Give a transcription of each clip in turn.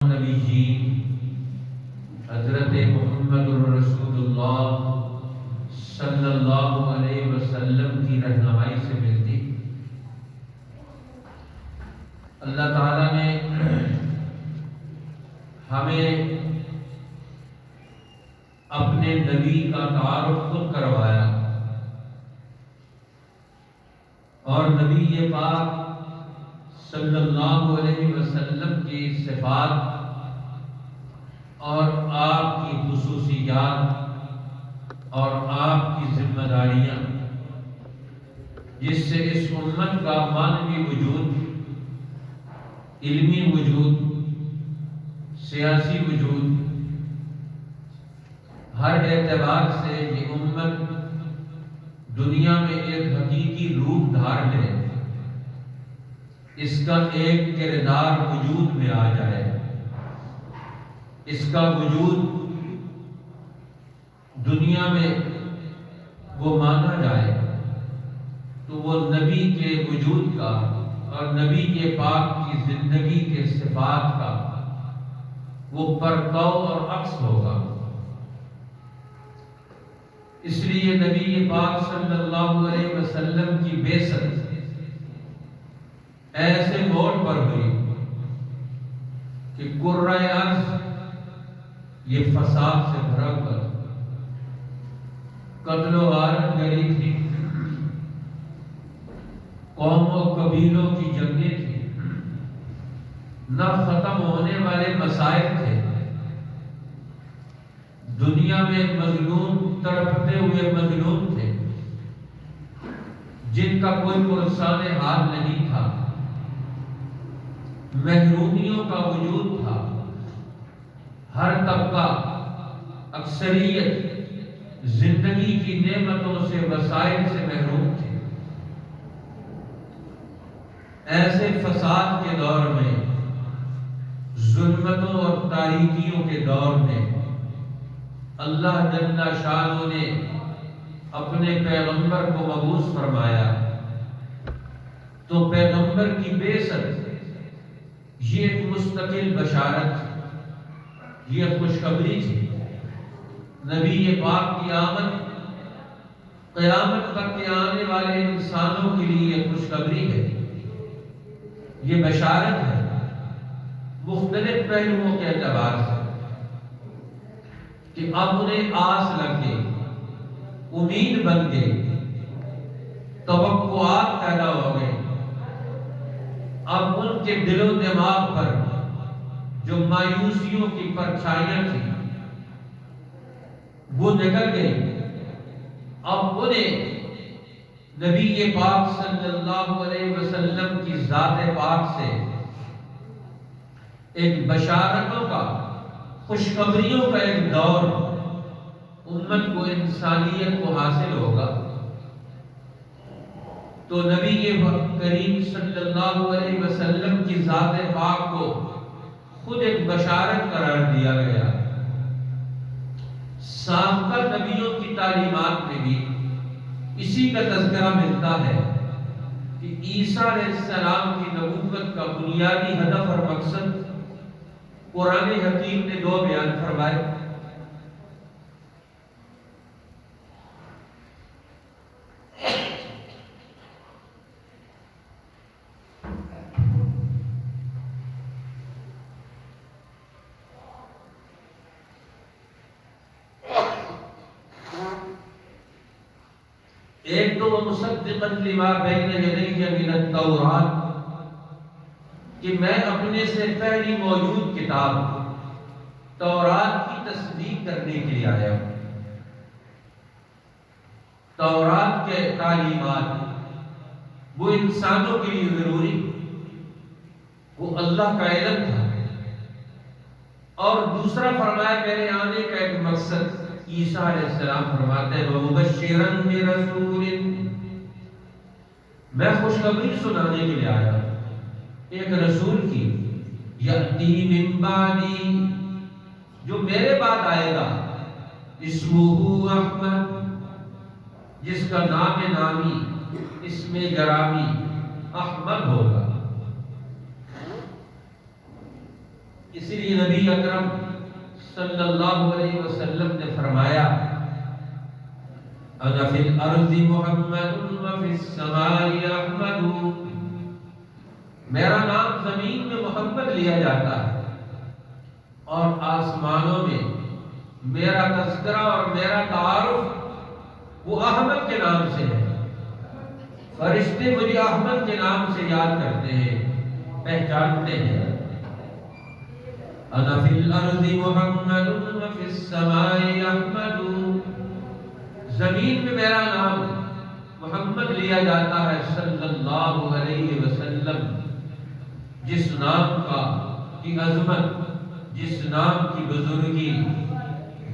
النبیین حضرت محمد رسول اللہ صلی اللہ علیہ وسلم کی رہنمائی سے ملتی۔ اللہ تعالیٰ نے ہمیں اپنے نبی کا تعارف خود کروایا، اور نبی پاک صلی اللہ علیہ وسلم کی صفات اور آپ کی خصوصیات اور آپ کی ذمہ داریاں، جس سے اس امت کا معنوی وجود، علمی وجود، سیاسی وجود، ہر اعتبار سے یہ امت دنیا میں ایک حقیقی روپ دھار لے، اس کا ایک کردار وجود میں آ جائے، اس کا وجود دنیا میں وہ مانا جائے، تو وہ نبی کے وجود کا اور نبی کے پاک کی زندگی کے صفات کا وہ پرتو اور عکس ہوگا۔ اس لیے نبی پاک صلی اللہ علیہ وسلم کی بعثت ایسے موڑ پر ہوئی کہ کرۂ ارض یہ فساد سے بھرا ہوا، قتل و غارت گری تھی، قوم و قبیلوں کی جنگیں تھیں، نہ ختم ہونے والے مسائل تھے، دنیا میں مظلوم تڑپتے ہوئے مظلوم تھے جن کا کوئی پرسان حال نہیں تھا، محرومیوں کا وجود تھا، ہر طبقہ، اکثریت زندگی کی نعمتوں سے، وسائل سے محروم تھے۔ ایسے فساد کے دور میں، ظلمتوں اور تاریکیوں کے دور میں اللہ جل شانہ نے اپنے پیغمبر کو مبعوث فرمایا، تو پیغمبر کی بعثت یہ ایک مستقل بشارت، یہ خوشخبری تھی۔ نبی پاک کی آمد قیامت تک کے آنے والے انسانوں کے لیے یہ خوشخبری ہے، یہ بشارت ہے، مختلف پہلوؤں کے اعتبار سے، کہ اب انہیں آس لگ گئی، امید بن گئی، توقعات پیدا ہو گئے، اب ان کے دل و دماغ پر جو مایوسیوں کی پرچھائیاں تھیں وہ نکل گئی۔ اب انہیں نبی پاک صلی اللہ علیہ وسلم کی ذات پاک سے ایک بشارتوں کا، خوشخبریوں کا ایک دور امت کو، انسانیت کو حاصل ہوگا۔ تو نبی کریم صلی اللہ علیہ وسلم کی ذات پاک کو خود ایک بشارت قرار دیا گیا۔ سابقہ نبیوں کی تعلیمات میں بھی اسی کا تذکرہ ملتا ہے کہ عیسیٰ علیہ السلام کی نبوت کا بنیادی ہدف اور مقصد قرآن حکیم نے دو بیان فرمائے۔ ایک تو مصدقا لما بین یدی من التوراۃ، کہ میں اپنے سے پہلی موجود کتاب تورات کی تصدیق کرنے کے لیے آیا ہوں۔ تورات کے تعلیمات وہ انسانوں کے لیے ضروری، وہ اللہ کا علم تھا، اور دوسرا فرمایا میرے آنے کا ایک مقصد، عیسیٰ علیہ السلام فرماتے ہیں وَمُبَشِّرًا بِرَسُولٍ، میں خوشخبری سنانے کے لیے آیا ہوں ایک رسول کی، یأتی من بعدی، جو میرے بعد آئے گا، اسمہ احمد، جس کا نام نامی، اسم گرامی احمد ہوگا۔ اسی لیے نبی اکرم صلی اللہ علیہ وسلم نے فرمایا انا فی الارض محمد وفی السماء احمد، میرا نام زمین میں محمد لیا جاتا ہے اور آسمانوں میں میرا تذکرہ اور میرا تعارف وہ احمد کے نام سے ہے۔ فرشتے مجھے احمد کے نام سے یاد کرتے ہیں، پہچانتے ہیں۔ انا فی الارض محمد وفی السماء احمد، زمین میں میرا نام محمد لیا جاتا ہے صلی اللہ علیہ وسلم، جس نام کی عظمت، جس نام کی بزرگی،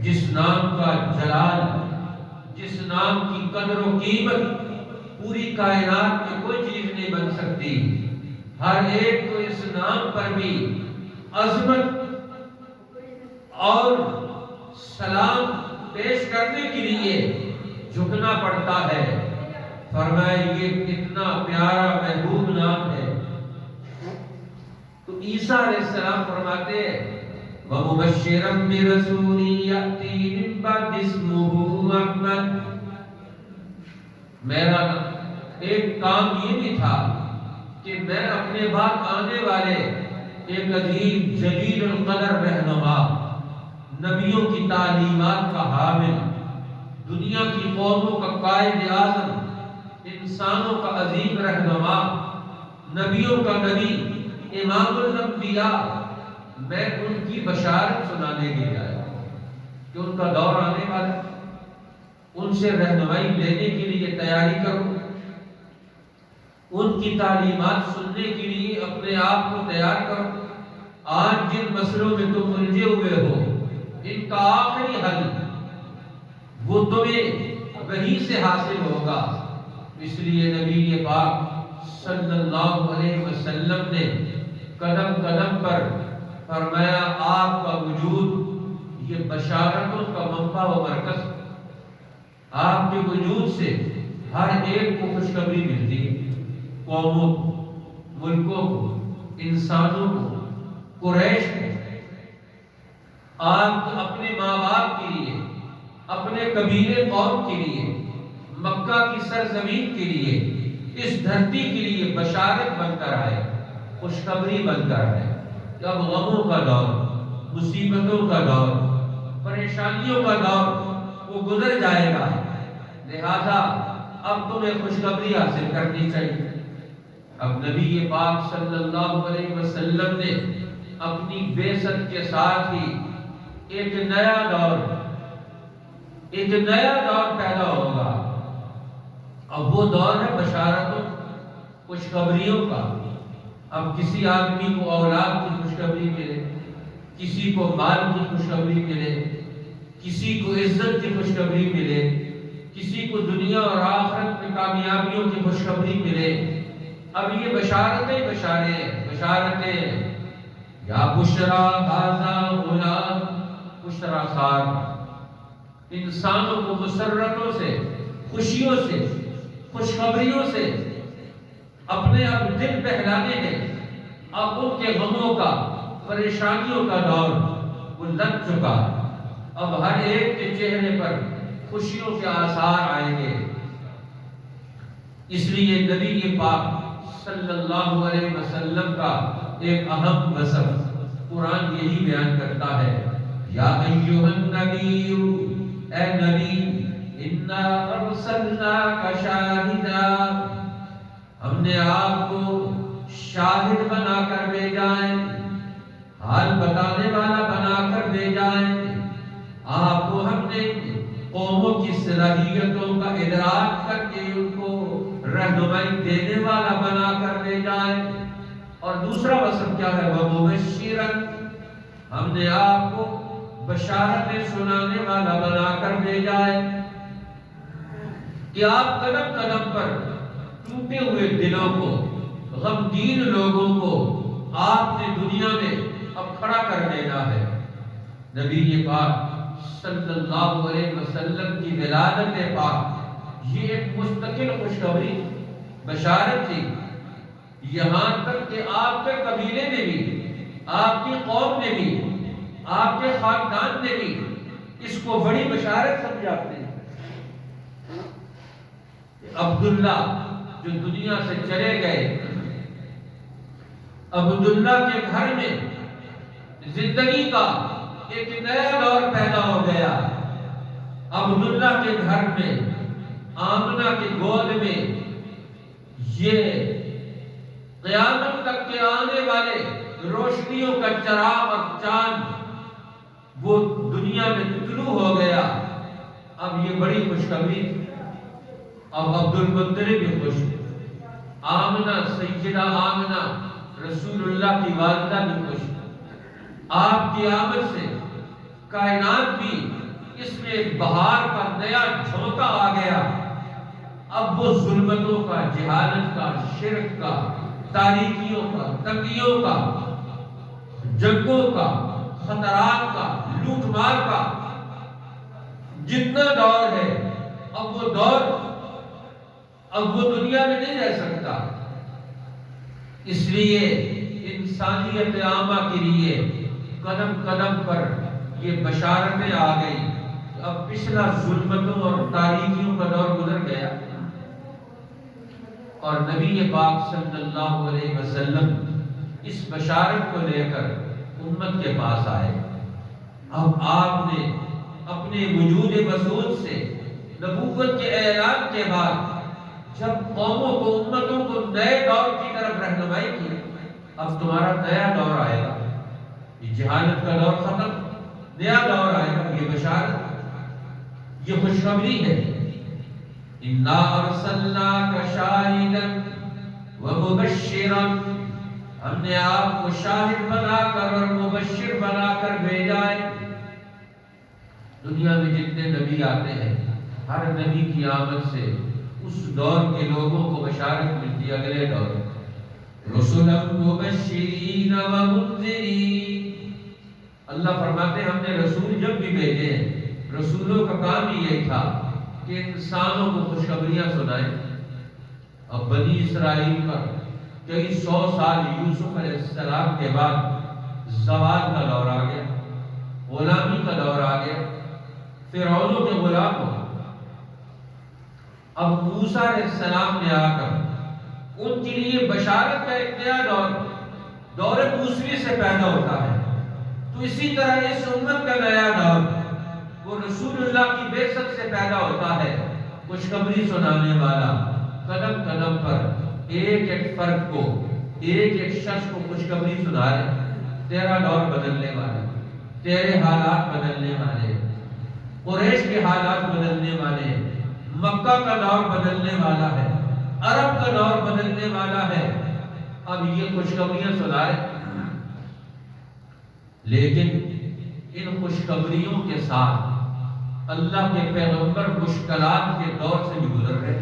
جس نام کا جلال، جس نام کی قدر و قیمت پوری کائنات میں کوئی چیز نہیں بن سکتی۔ ہر ایک کو اس نام پر بھی عظمت اور سلام پیش کرنے کے لیے جھکنا پڑتا ہے۔ فرمایا یہ کتنا پیارا محبوب نام ہے۔ تو عیسیٰ علیہ السلام فرماتے ہیں وَمُبَشِّرًا بِرَسُولٍ يَأْتِي مِن بَعْدِهِ اسْمُهُ أَحْمَدُ، میرا ایک کام یہ بھی تھا کہ میں اپنے بعد آنے والے ایک عظیم جلیل القدر رہنما، نبیوں کی تعلیمات کا حامل، دنیا کی قوموں کا قائد اعظم، انسانوں کا عظیم رہنما، نبیوں کا نبی، امام الانبیاء، میں ان کی بشارت سنانے کے لیے آیا کہ ان کا دور آنے والا ہے، ان سے رہنمائی لینے کے لیے تیاری کرو، ان کی تعلیمات سننے کے لیے اپنے آپ کو تیار کرو۔ آج جن مسئلوں میں تم الجھے ہوئے ہو، ان کا آخری حل وہ تمہیں وحی سے حاصل ہوگا۔ اس لیے نبی پاک صلی اللہ علیہ وسلم نے قدم قدم پر فرمایا آپ کا وجود یہ بشارتوں کا منبع و مرکز، آپ کے وجود سے ہر ایک کو خوشخبری ملتی ہے، قوموں کو، ملکوں کو، انسانوں کو، قریش کو۔ آپ اپنے ماں باپ کے لیے، اپنے قبیلے قوم کے لیے، مکہ کی سرزمین کے لیے، اس دھرتی کے لیے بشارت بن کر آئے، خوشخبری بن کر آئے کہ اب غموں کا دور، مصیبتوں کا دور، پریشانیوں کا دور وہ گزر جائے گا، لہذا اب تمہیں خوشخبری حاصل کرنی چاہیے۔ اب نبی پاک صلی اللہ علیہ وسلم نے اپنی بعثت کے ساتھ ہی ایک نیا دور پیدا ہوگا۔ اب وہ دور ہے بشارتوں، خوشخبریوں کا۔ اب کسی آدمی کو اولاد کی خوشخبری ملے، کسی کو مال کی خوشخبری ملے، کسی کو عزت کی خوشخبری ملے، کسی کو دنیا اور آخرت میں کامیابیوں کی خوشخبری ملے۔ اب یہ بشارتیں یا بشرا ھذا غلام، بشرا خار، انسانوں کو مسرتوں سے، خوشیوں سے، خوشخبریوں سے اپنے اب دل بہلانے ہیں۔ اب ان کے غموں کا، پریشانیوں کا دور وہ لگ چکا۔ اب ہر ایک کے چہرے پر خوشیوں کے آثار آئیں گے۔ اس لیے نبی پاک صلی اللہ علیہ وسلم کا ایک اہم وصف قرآن یہی بیان کرتا ہے، یا ایھا النبی، اے نبی، انا ارسلناک شاہدا، ہم نے آپ کو شاہد بنا کر بھیجا ہے، حال بتانے والا بنا کر بھیجا ہے۔ آپ کو ہم نے قوموں کی صلاحیتوں کا ادراک کر کے ان کو رہنمائی دینے والا بنا کر بھیجا ہے۔ اور دوسرا وصف کیا ہے؟ وَمُبَشِّرًا، ہم نے آپ کو بشارتیں سنانے والا بنا کر بھیجا ہے کہ آپ قدم قدم پر ٹوٹے ہوئے دلوں کو، غمگین لوگوں کو آپ نے دنیا میں اب کھڑا کر دینا ہے۔ نبی پاک صلی اللہ علیہ وسلم کی ولادت پاک یہ ایک مستقل خوشخبری بشارت تھی، یہاں تک کہ آپ کے قبیلے میں بھی آپ کی قوم نے بھی، آپ کے خاندان نے بھی اس کو بڑی بشارت سمجھاتے ہیں۔ عبداللہ جو دنیا سے چلے گئے، عبداللہ کے گھر میں زندگی کا ایک نیا دور پیدا ہو گیا۔ عبداللہ کے گھر میں، آمنہ کے گود میں، یہ قیامت تک کے آنے والے روشنیوں کا چراغ اور چاند وہ دنیا میں طلوع ہو گیا۔ اب یہ بڑی خوشخبری، اب عبد المطلب بھی خوش، آمنہ، سیدہ آمنہ رسول اللہ کی والدہ بھی خوش۔ آپ کی آمد سے کائنات بھی اس میں ایک بہار کا نیا جھونکا آ گیا۔ اب وہ ظلمتوں کا، جہالت کا، شرک کا، تاریکیوں کا، تنگیوں کا، جنگوں کا، خطرات کا، لوٹ مار کا جتنا دور ہے، اب وہ دور اب وہ دنیا میں نہیں رہ سکتا۔ اس لیے انسانیت عامہ کے لیے قدم قدم پر یہ بشارتیں آ گئی۔ اب پچھلا ظلمتوں اور تاریکیوں کا دور گزر گیا، اور نبی پاک صلی اللہ علیہ وسلم اس بشارت کو لے کر امت کے پاس آئے۔ اب آپ نے اپنے وجود مسعود سے نبوت کے اعلان کے بعد جب قوموں کو، امتوں کو نئے دور کی طرف رہنمائی کی، اب تمہارا نیا دور آئے گا، یہ جہالت کا دور ختم، نیا دور آئے گا۔ یہ بشارت، یہ خوشخبری ہے۔ اِنَّا أَرْسَلْنَاكَ شَاهِدًا وَمُبَشِّرًا، ہم نے آپ کو شاہد بنا کر اور مبشر بنا کر بھیجا ہے۔ دنیا میں جتنے نبی آتے ہیں، ہر نبی کی آمد سے اس دور کے لوگوں کو بشارت ملتی ہے، اگلے دور۔ رسولا مبشرین ومنذرین، اللہ فرماتے ہیں ہم نے رسول جب بھی بھیجے ہیں، رسولوں کا کام ہی یہ تھا کہ انسانوں کو خوشخبریاں سنائیں۔ اب بنی اسرائیل پر کئی 100 سال یوسف علیہ السلام کے بعد زوال کا دور آ گیا، غلامی کا دور آ گیا، فرعونوں کے غلام ہو۔ اب موسیٰ علیہ السلام نے آ کر ان کے لیے بشارت کا ایک نیا دور موسوی سے پیدا ہوتا ہے۔ تو اسی طرح اس امت کا نیا دور وہ رسول اللہ کی بعثت سے پیدا ہوتا ہے، خوشخبری سنانے والا، قدم قدم پر ایک ایک فرد کو، ایک ایک شخص کو خوشخبری سنا رہے۔ تیرا دور بدلنے والا، تیرے حالات بدلنے والے، قریش کے حالات بدلنے والے، مکہ کا دور بدلنے والا ہے، عرب کا دور بدلنے والا ہے۔ اب یہ خوشخبریاں سنا رہے، لیکن ان خوشخبریوں کے ساتھ اللہ کے پیغمبر مشکلات کے دور سے بھی گزر رہے،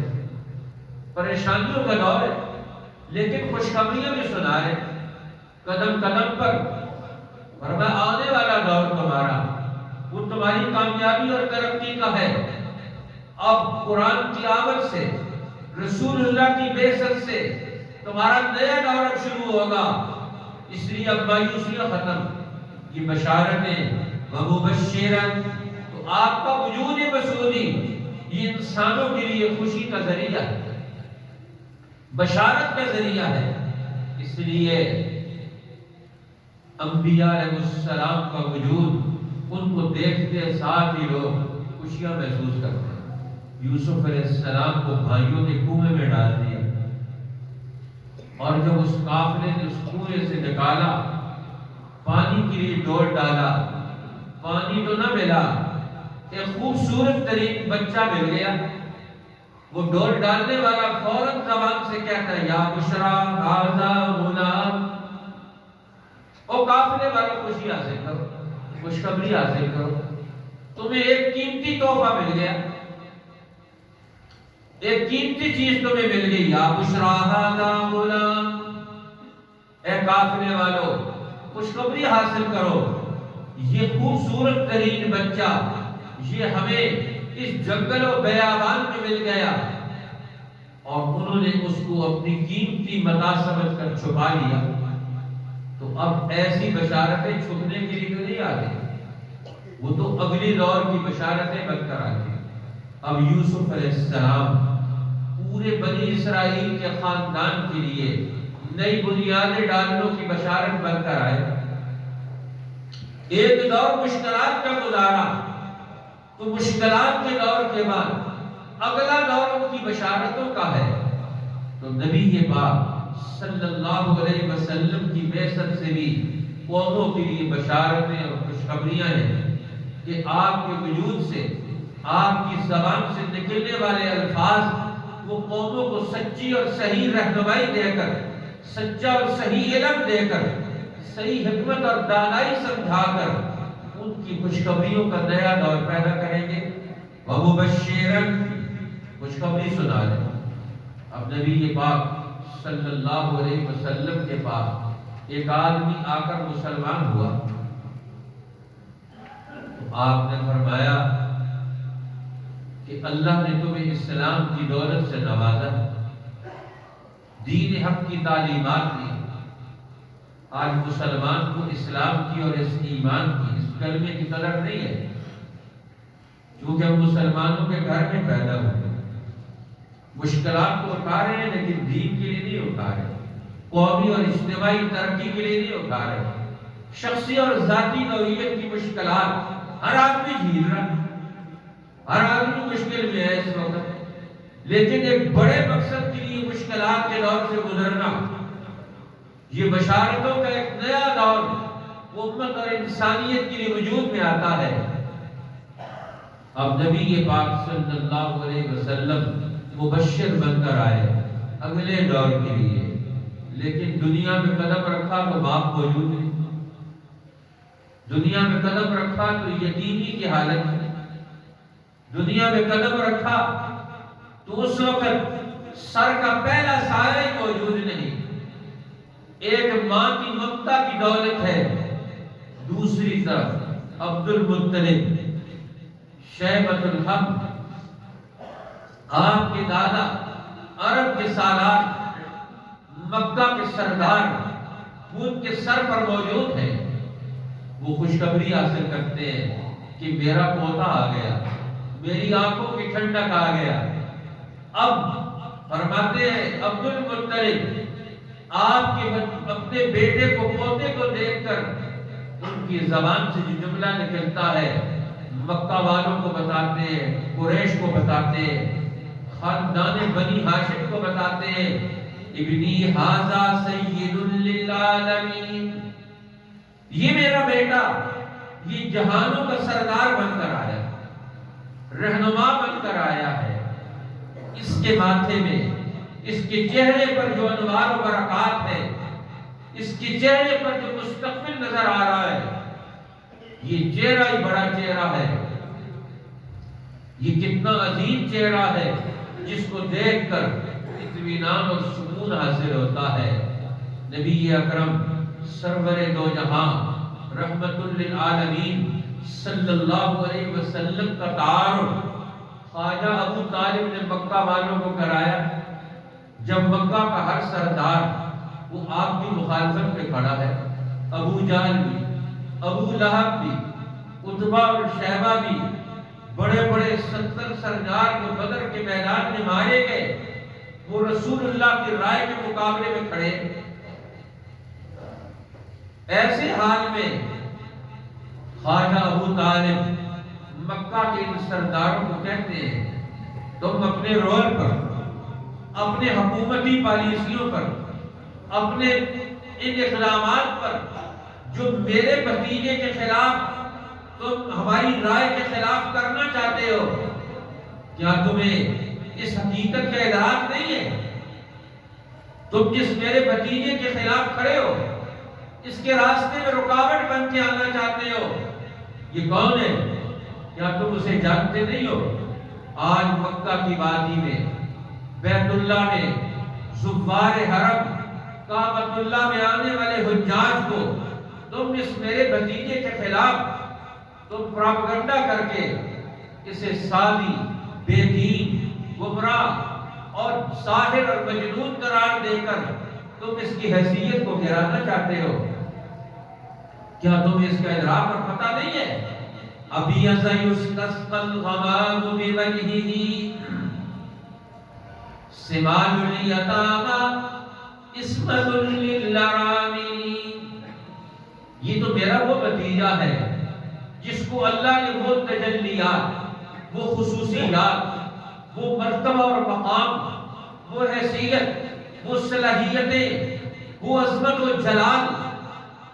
پریشانیوں کا دور ہے، لیکن خوشخبریاں بھی سنا رہے قدم قدم پر۔ فرمایا آنے والا دور تمہارا، وہ تمہاری کامیابی اور ترقی کا ہے۔ اب قرآن کی آمد سے، رسول اللہ کی بعثت سے تمہارا نیا دور اب شروع ہوگا۔ اس لیے اب مایوسیاں ختم، یہ بشارتیں ومبشرًا، تو آپ کا وجود مسعودی یہ انسانوں کے لیے خوشی کا ذریعہ ہے، بشارت کا ذریعہ ہے۔ اس لیے انبیاء علیہ السلام کا وجود، ان کو دیکھتے ساتھ ہی لوگ خوشیاں محسوس کرتے ہیں۔ یوسف علیہ السلام کو بھائیوں نے کنویں میں ڈال دیا، اور جب اس قافلے نے اس کنویں سے نکالا، پانی کے لیے ڈول ڈالا، پانی تو نہ ملا، ایک خوبصورت ترین بچہ مل گیا۔ وہ ڈول ڈالنے والا فوراً زبان سے کہتا ہے یا بشرا ھذا غلام، او قافلے والا خوشی حاصل کرو، خوشخبری حاصل کرو، تمہیں ایک قیمتی تحفہ مل گیا، ایک قیمتی چیز تمہیں مل گئی، یا بشرا ھذا غلام، اے قافلے والو خوشخبری حاصل کرو، یہ خوبصورت ترین بچہ یہ ہمیں اس جنگل و بیابان میں مل گیا، اور انہوں نے اس کو اپنی قیمتی متاع سمجھ کر چھپا لیا۔ تو اب ایسی بشارتیں چھپنے کے لیے تو نہیں آتی، وہ تو اگلی دور کی بشارتیں بن کر آتی۔ اب یوسف علیہ السلام پورے بنی اسرائیل کے خاندان کے لیے نئی بنیادیں ڈالنے کی بشارت بن کر آئے۔ ایک دور مشکلات کا گزارا، تو مشکلات کے دور کے بعد اگلا دور ان کی بشارتوں کا ہے۔ تو نبی پاک صلی اللہ علیہ وسلم کی بعثت سے بھی قوموں کے لیے بشارتیں اور خوشخبریاں ہیں کہ آپ کے وجود سے، آپ کی زبان سے نکلنے والے الفاظ وہ قوموں کو سچی اور صحیح رہنمائی دے کر، سچا اور صحیح علم دے کر، صحیح حکمت اور دانائی سمجھا کر ان کی خوشخبریوں کا نیا دور پیدا کریں گے۔ وَمُبَشِّرًا، خوشخبری سنا دیں۔ اب نبی پاک صلی اللہ علیہ وسلم کے پاس ایک آدمی آ کر مسلمان ہوا، تو آپ نے فرمایا کہ اللہ نے تمہیں اسلام کی دولت سے نوازا، دین حق کی تعلیمات دی۔ آج مسلمان کو اسلام کی اور اس ایمان کی، اس کلمے کی قدر نہیں ہے، کیونکہ ہم مسلمانوں کے گھر میں پیدا ہوئے۔ مشکلات تو اٹھا رہے ہیں لیکن دین کے لیے نہیں اٹھا رہے، قومی اور اجتماعی ترقی کے لیے نہیں اٹھا رہے۔ شخصی اور ذاتی نوعیت کی مشکلات ہر آدمی جھیل رہا ہے، ہر آدمی مشکل میں ہے اس وقت، لیکن ایک بڑے مقصد کے لیے مشکلات کے دور سے گزرنا، یہ بشارتوں کا ایک نیا دور امت اور انسانیت کے لیے وجود میں آتا ہے۔ اب نبی پاک صلی اللہ علیہ وسلم مبشر بن کر آئے اگلے دور کے لیے، لیکن دنیا میں قدم رکھا تو باپ موجود نہیں، دنیا میں قدم رکھا تو یتیمی کی حالت میں، دنیا میں قدم رکھا تو اس وقت سر کا پہلا سایہ ہی موجود نہیں۔ ایک ماں کی ممتا کی دولت ہے، دوسری طرف عبد المطلب شیبۃ الحق، آپ کے دادا، عرب کے سالار، مکہ کے سردار، ان کے سر پر موجود ہیں۔ وہ خوشخبری حاصل کرتے ہیں کہ میرا پوتا آ گیا، میری آنکھوں کی ٹھنڈک آ گیا۔ اب فرماتے ہیں عبد المطلب آپ کے اپنے بیٹے کو، پوتے کو دیکھ کر ان کی زبان سے جو جملہ نکلتا ہے مکہ والوں کو بتاتے ہیں، قریش کو بتاتے ہیں، خاندان بنی ہاشم کو بتاتے ہیں، ابنی ھذا سید للعالمین، یہ میرا بیٹا یہ جہانوں کا سردار بن کر آیا، رہنما بن کر آیا ہے۔ اس کے ماتھے میں، اس کے چہرے پر جو انوار و برکات ہے، اس کے چہرے پر جو مستقبل نظر آ رہا ہے، یہ چہرہ ہی بڑا چہرہ ہے، یہ کتنا عظیم چہرہ ہے جس کو دیکھ کر اطمینان اور سکون حاصل ہوتا ہے۔ نبی اکرم سرور دو جہاں رحمت للعالمین صلی اللہ علیہ وسلم کا تعارف خواجہ ابو طالب نے مکہ والوں کو کرایا۔ جب مکہ کا ہر سردار وہ آپ کی مخالفت پہ کھڑا ہے، ابو جہل بھی، ابو لہب بھی، عتبہ اور شیبہ بھی، بڑے بڑے 70 سردار جو بدر کے میدان میں مارے گئے، وہ رسول اللہ کی رائے کے مقابلے میں کھڑے۔ ایسے حال میں خواجہ ابو طالب مکہ کے ان سرداروں کو کہتے ہیں تم اپنے رول پر، اپنے حکومتی پالیسیوں پر، اپنے ان اقدامات پر جو میرے بھتیجے کے خلاف تم ہماری رائے کے خلاف کرنا چاہتے ہو، کیا تمہیں اس حقیقت کا ادراک نہیں ہے؟ تم جس میرے بھتیجے کے خلاف کھڑے ہو، اس کے راستے میں رکاوٹ بن کے آنا چاہتے ہو، یہ کون ہے؟ کیا تم اسے جانتے نہیں ہو؟ آج مکہ کی وادی میں، بیت اللہ میں، زوار حرم کعبۃ اللہ میں آنے والے حجاج کو تم اس میرے بھتیجے کے خلاف تم پراپگنڈا کر کے اسے سادی، بے دین، گمراہ اور ساحر اور مجنون قرار دے کر تم اس کی حیثیت کو گرانا چاہتے ہو۔ کیا تمہیں اس کا ادراک اور پتہ نہیں ہے؟ ابھی یستسقى الغمام بوجهه سمال الیتامی عصمت للارامل. یہ تو میرا وہ بھتیجا ہے جس کو اللہ نے وہ تجلیات، وہ خصوصیات، وہ مرتبہ اور مقام، وہ حیثیت، وہ صلاحیتیں، وہ عظمت و جلال،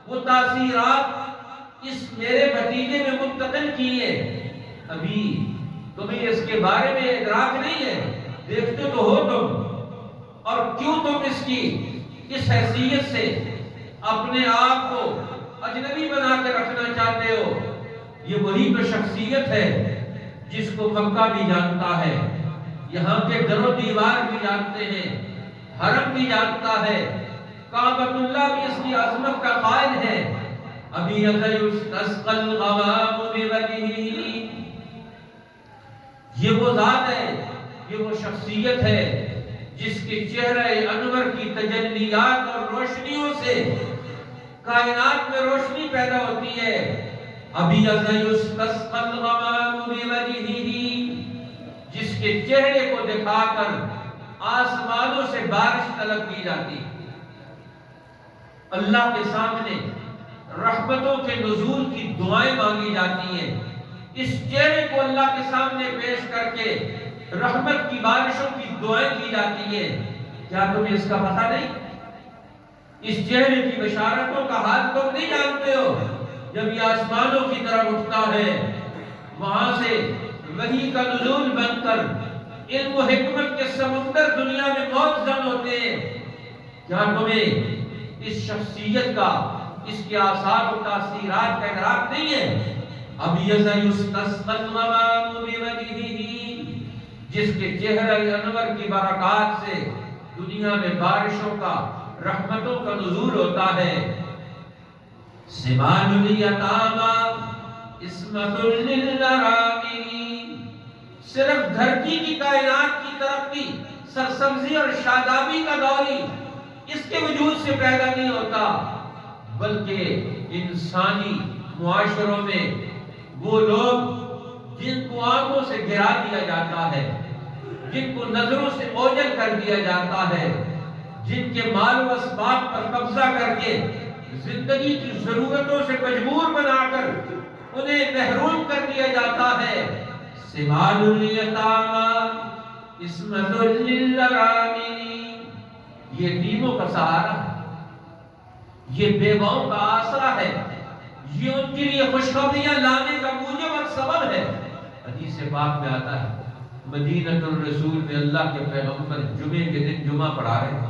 وہ تاثیرات اس میرے بھتیجے میں منتقل کیے. ابھی تمہیں اس کے بارے میں ادراک نہیں ہے؟ دیکھتے تو ہو تم، اور کیوں تم اس کی اس حیثیت سے اپنے آپ کو اجنبی بنا کے رکھنا چاہتے ہو؟ یہ وہی تو شخصیت ہے جس کو مکہ بھی جانتا ہے، یہاں کے در و دیوار بھی جانتے ہیں، حرم بھی جانتا ہے، کعبۃ اللہ بھی اس کی عظمت کا قائل ہے. ابھی یستسقى الغمام بوجهه. یہ وہ ذات ہے، یہ وہ شخصیت ہے جس کے چہرہ انور کی تجلیات اور روشنیوں سے کائنات میں روشنی پیدا ہوتی ہے. ابھی یستسقى الغمام بوجهه. جس کے چہرے کو دکھا کر آسمانوں سے بارش طلب کی جاتی ہے. اللہ کے سامنے رحمتوں کے نزول کی دعائیں مانگی جاتی ہیں. اس چہرے کو اللہ کے سامنے پیش کر کے رحمت کی بارشوں کی دعائیں کی جاتی ہیں. کیا تمہیں اس کا پتہ نہیں؟ اس چہرے کی بشارتوں کا حال تم نہیں جانتے ہو؟ جب یہ آسمانوں کی طرف اٹھتا ہے، وہاں سے وحی کا نزول بن کر علم و حکمت کے سمندر دنیا میں موزن ہوتے ہیں. کیا تمہیں اس شخصیت کا، اس کے آثار و تاثیرات کا ادراک نہیں ہے؟ اب یستسقى الغمام بوجهه. جس کے چہرہ انور کی برکات سے دنیا میں بارشوں کا، رحمتوں کا نزول ہوتا ہے. سمال الیتامی عصمت للارامل. صرف دھرتی کی کائنات کی ترقی، سرسبزی اور شادابی کا دوری اس کے وجود سے پیدا نہیں ہوتا، بلکہ انسانی معاشروں میں وہ لوگ جن کو آنکھوں سے گرا دیا جاتا ہے، جن کو نظروں سے اوجھل کر دیا جاتا ہے، جن کے مال و اسباب پر قبضہ کر کے زندگی کی ضرورتوں سے مجبور بنا کر انہیں محروم کر دیا جاتا ہے. سمال الیتامی عصمت للارامل. یہ یتیموں کا سہارا ہے، یہ بیواؤں کا آسرا ہے، یہ ان کے لیے خوشخبریاں لانے کا موجب اور سبب ہے. حدیث پاک میں آتا ہے مدینہ الرسول میں اللہ کے پیغمبر جمعے کے دن جمعہ پڑھا رہے ہیں.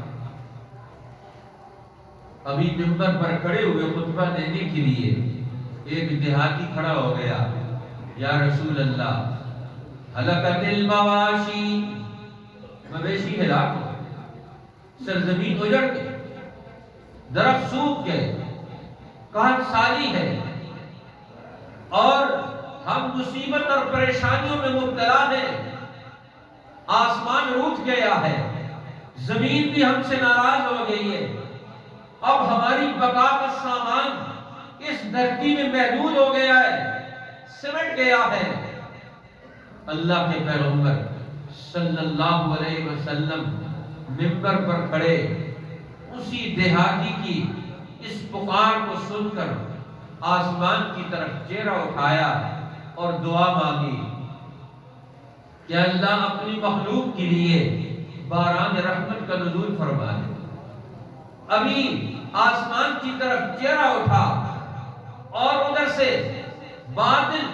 ابھی منبر پر کھڑے ہوئے خطبہ دینے کے لیے ایک دیہاتی کھڑا ہو گیا. یا رسول اللہ، ہلکت المواشی، مویشی ہلاک ہو، سرزمین اجڑ گئی، درخت سوکھ گئے، قحط سالی ہے، اور ہم مصیبت اور پریشانیوں میں مبتلا ہیں. آسمان روٹھ گیا ہے، زمین بھی ہم سے ناراض ہو گئی ہے. اب ہماری بقا کا سامان اس دھرتی میں محدود ہو گیا ہے، سمٹ گیا ہے. اللہ کے پیغمبر صلی اللہ علیہ وسلم منبر پر کھڑے اسی دیہاتی کی اس پکار کو سن کر آسمان کی طرف چہرہ اٹھایا اور دعا مانگی کہ اللہ اپنی مخلوق کے لیے باران رحمت کا نزول فرما دے. ابھی آسمان کی طرف چہرہ اٹھا اور ادھر سے بادل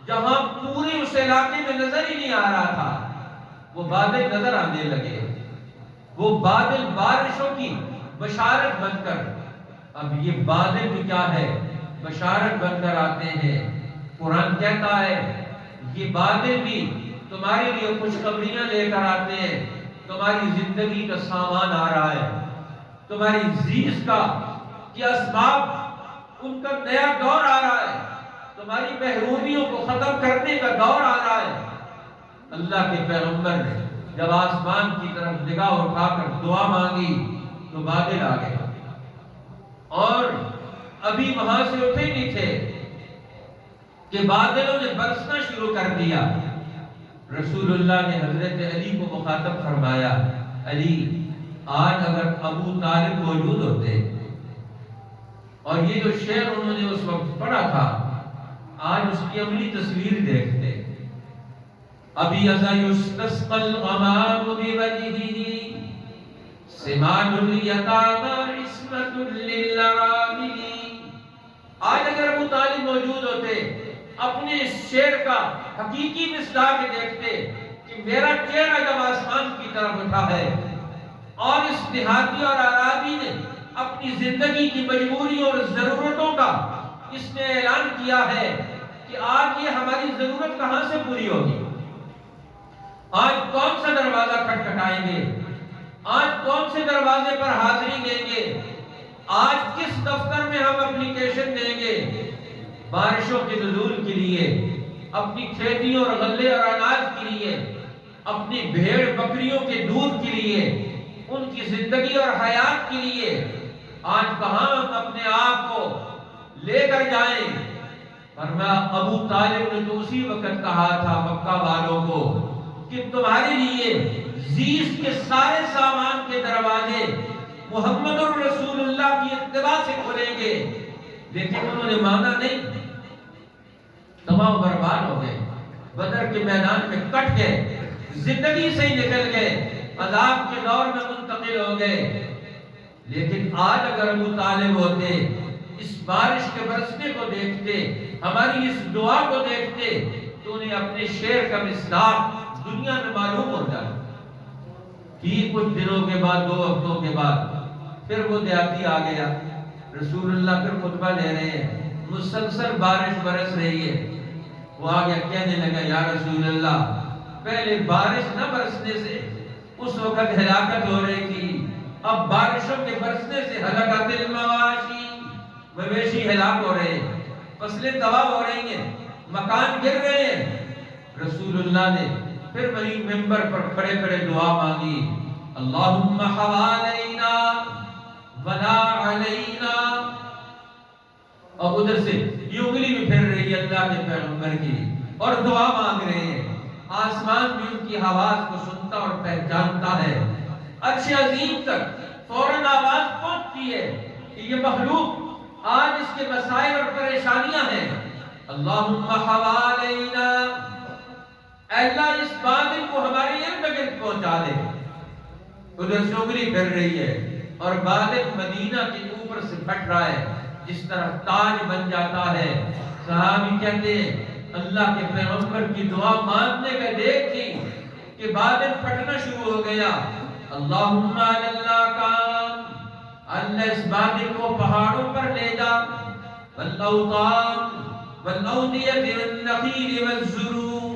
جہاں پورے اس علاقے میں نظر ہی نہیں آ رہا تھا، وہ بادل نظر آنے لگے. وہ بادل بارشوں کی بشارت بن کر، اب یہ بادل بھی کیا ہے، بشارت بن کر آتے ہیں. قرآن کہتا ہے یہ بادل بھی تمہارے لیے خوشخبریاں لے کر آتے ہیں. تمہاری زندگی کا سامان آ رہا ہے، تمہاری زیست کا کہ اسباب ان کا نیا دور آ رہا ہے، تمہاری محرومیوں کو ختم کرنے کا دور آ رہا ہے. اللہ کے پیغمبر نے جب آسمان کی طرف نگاہ اٹھا کر دعا مانگی تو بادل آ گئے، اور ابھی وہاں سے اٹھے نہیں تھے کہ بادلوں نے برسنا شروع کر دیا۔ رسول اللہ نے حضرت علی کو مخاطب فرمایا، علی آج اگر ابو طالب موجود ہوتے اور یہ جو شعر انہوں نے اس وقت پڑھا تھا آج اس کی عملی تصویر دیکھتے۔ ابھی ازا یستسقى الغمام بوجهه سماج الیتامی عصمت للارامل۔ آج اگر ابو طالب موجود ہوتے اپنے اس شعر کا حقیقی مصداق دیکھتے کہ میرا چہرہ جب آسمان کی طرف اٹھا ہے اور اس دیہاتی اور عرابی نے اپنی زندگی کی مجبوریوں اور ضرورتوں کا اس نے اعلان کیا ہے کہ آج یہ ہماری ضرورت کہاں سے پوری ہوگی، آج کون سا دروازہ کھٹکھٹائیں گے، آج کون سے دروازے پر حاضری دیں گے، آج کس دفتر میں ہم اپلیکیشن دیں گے بارشوں کے نزول کے لیے، اپنی کھیتیوں اور غلے اور اناج کے لیے، اپنی بھیڑ بکریوں کے دودھ کے لیے، ان کی زندگی اور حیات کے لیے آج کہاں ہم اپنے آپ کو لے کر جائیں۔ فرمایا ابو طالب نے تو اسی وقت کہا تھا مکہ والوں کو کہ تمہارے لیے زیست کے سارے سامان کے دروازے محمد رسول اللہ کی اتباع سے کھلیں گے، لیکن انہوں نے مانا نہیں، تمام برباد ہو گئے، بدر کے میدان میں کٹ گئے، زندگی سے ہی نکل گئے، عذاب کے دور میں منتقل ہو گئے۔ لیکن آج اگر ابو طالب ہوتے اس بارش کے برسنے کو دیکھتے، ہماری اس دعا کو دیکھتے تو انہیں اپنے شعر کا مصداق دنیا میں معلوم ہو جاتا۔ پھر کچھ دنوں کے بعد، 2 ہفتوں کے بعد پھر وہ دیہاتی آ گیا، رسول اللہ پھر خطبہ لے رہے ہیں، مسلسل بارش برس رہی ہے، وہ آ گیا کہنے لگا یا رسول اللہ پہلے بارش نہ برسنے سے اس وقت ہلاکت ہو رہی تھی، اب بارشوں کے برسنے سے ہلاکت المواشی، مویشی ہلاک ہو رہے ہیں، فصلیں تباہ ہو رہی ہیں، مکان گر رہے ہیں۔ رسول اللہ نے پھر وہی منبر پر کھڑے کھڑے دعا مانگی، اللہم حوالینا ولا علینا، اور ادھر سے یہ انگلی بھی پھر رہی ہے اللہ کے پیغمبر کی اور دعا مانگ رہے ہیں۔ آسمان بھی ان کی آواز کو سنتا اور پہچانتا ہے، عرش عظیم تک فوراً آواز پہنچتی ہے کہ یہ مخلوق آج اس کے مسائل اور پریشانیاں ہیں۔ اللہم حوالینا، اے اللہ اس بادل کو ہمارے ارد گرد پہنچا دے۔ ادھر سے انگلی پھر رہی ہے اور بادل مدینہ کے اوپر سے پھٹ رہا ہے جس طرح تاج بن جاتا ہے۔ صحابی کہتے ہیں اللہ کے پیغمبر کی دعا ماننے کا دیکھ تھی کہ بادل پھٹنا شروع ہو گیا۔ اللہم اللہ کام، اللہ اس بادل کو پہاڑوں پر لے جا، والاوطان والاودیۃ والنخیل والزروع،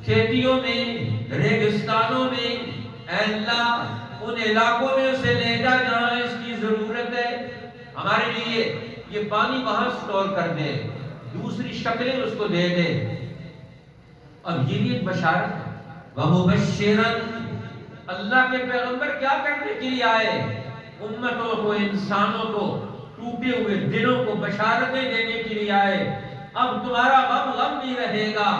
کھیتیوں میں، ریگستانوں میں، اے اللہ ان علاقوں میں اسے لے جا جہاں اس کی ضرورت ہے، ہمارے لیے یہ پانی وہاں سٹور کر دے، دوسری شکلیں اس کو دے دے۔ اب یہ بھی ایک بشارت ہے، وَمُبَشِّرًا، اللہ کے پیغمبر کیا کرنے کے لیے آئے؟ امتوں کو، انسانوں کو، ٹوٹے ہوئے دلوں کو بشارتیں دینے کے لیے آئے۔ اب تمہارا غم غم نہیں رہے گا،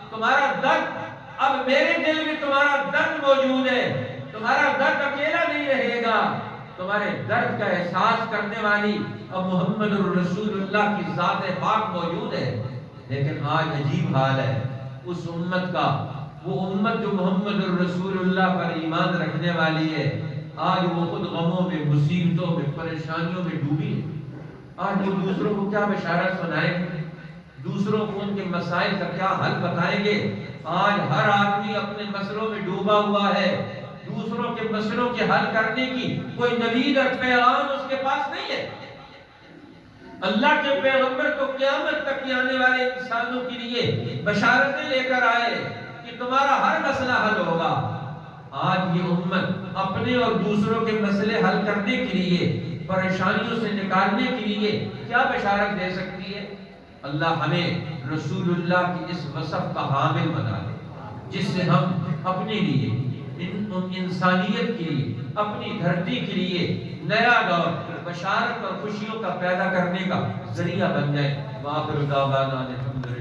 تمہارا درد اب میرے دل میں تمہارا درد موجود ہے، تمہارا درد اکیلا نہیں رہے گا، تمہارے درد کا احساس کرنے والی اب محمد الرسول اللہ کی ذات پاک موجود ہے۔ لیکن آج عجیب حال ہے اس امت کا، وہ امت جو محمد الرسول اللہ پر ایمان رکھنے والی ہے، آج وہ خود غموں میں، مصیبتوں میں، پریشانیوں میں ڈوبی ہے۔ آج وہ دوسروں کو کیا بشارت سنائیں گے، دوسروں کو ان کے مسائل کا کیا حل بتائیں گے؟ آج ہر آدمی اپنے مسئلوں میں ڈوبا ہوا ہے، دوسروں کے مسئلوں کے حل کرنے کی کوئی نوید اور پیغام اس کے پاس نہیں ہے۔ اللہ کے پیغمبر تو قیامت تک آنے والے انسانوں کے لیے بشارتیں لے کر آئے کہ تمہارا ہر مسئلہ حل ہوگا۔ آج یہ امت اپنے اور دوسروں کے مسئلے حل کرنے کے لیے، پریشانیوں سے نکالنے کے لیے کیا بشارت دے سکتی ہے؟ اللہ ہمیں رسول اللہ کی اس وصف کا حامل بنا دے جس سے ہم اپنے لیے، انسانیت کے لیے، اپنی دھرتی کے لیے نیا دور بشارت اور خوشیوں کا پیدا کرنے کا ذریعہ بن جائے۔ وآخر دعوانا الحمد